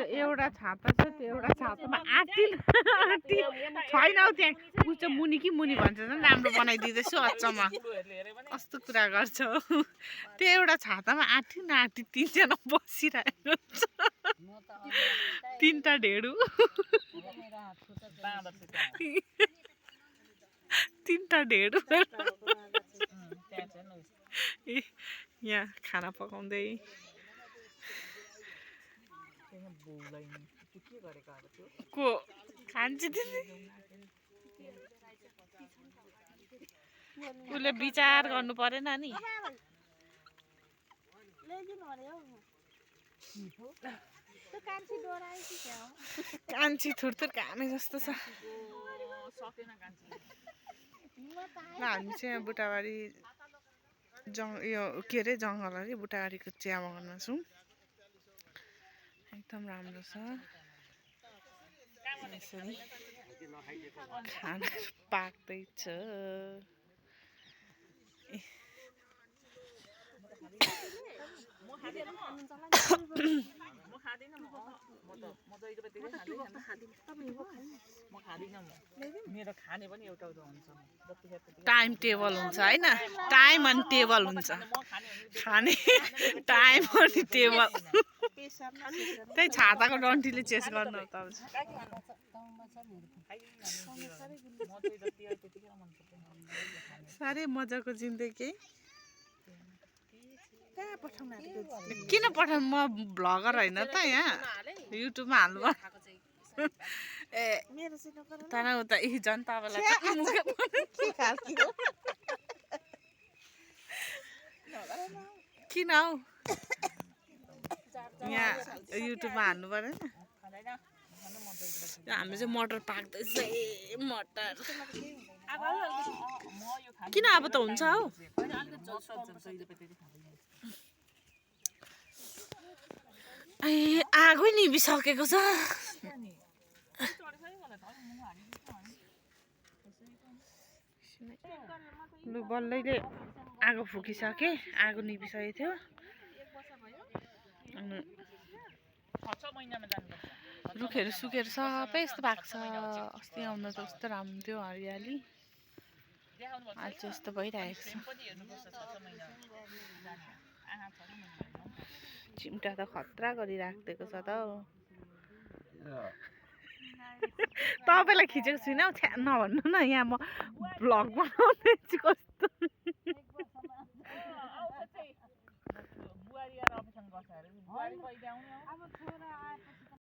एउटा छाता छ त्यो एउटा छातामा आँटिन छैन हौ त्यहाँ ऊ चाहिँ मुनि कि मुनि भन्छ झन् राम्रो बनाइदिँदैछु अचम्म कस्तो कुरा गर्छौ त्यो एउटा छातामा आँटी नाँटी तिनजना बसिरहेको हुन्छ तिनवटा ढेडु तिनवटा ढेडु यहाँ खाना पकाउँदै को खान्छ उसले विचार गर्नु परेन नि कान्छी थुरथुर कामे जस्तो छ हामी चाहिँ बुटाबारी यो के अरे जङ्गल अरे बुटाबारीको चिया बगानमा छौँ एकदम राम्रो छ खाना पाक्दैछ टाइम टेबल हुन्छ हैन टाइम अनि टेबल हुन्छ खाने टाइम अनि टेबल त्यही छाताको डन्ठीले चेस गर्नु त साह्रै मजाको जिन्दगी किन पठाउनु म भ्लगर होइन त यहाँ युट्युबमा हाल्नु ए तर उता झन् तपाईँलाई किन हौ यहाँ युट्युबमा हाल्नु परेन हामी चाहिँ मटर पाक्दैछ मटर किन अब त हुन्छ हौ ए आगो निभिसकेको छ लु बल्लैले आगो फुकिसके आगो निभिसकेको थियो रुखहरू सुकेर सबै यस्तो भएको छ अस्ति आउनु त कस्तो राम्रो थियो हरियाली अहिले चाहिँ यस्तो भइरहेको छ चिम्टा त खतरा गरिराखिदिएको छ त तपाईँलाई खिचेको छुइनँ हौ छ्या नभन्नु न यहाँ म भ्लग बनाउँदैछु कस्तो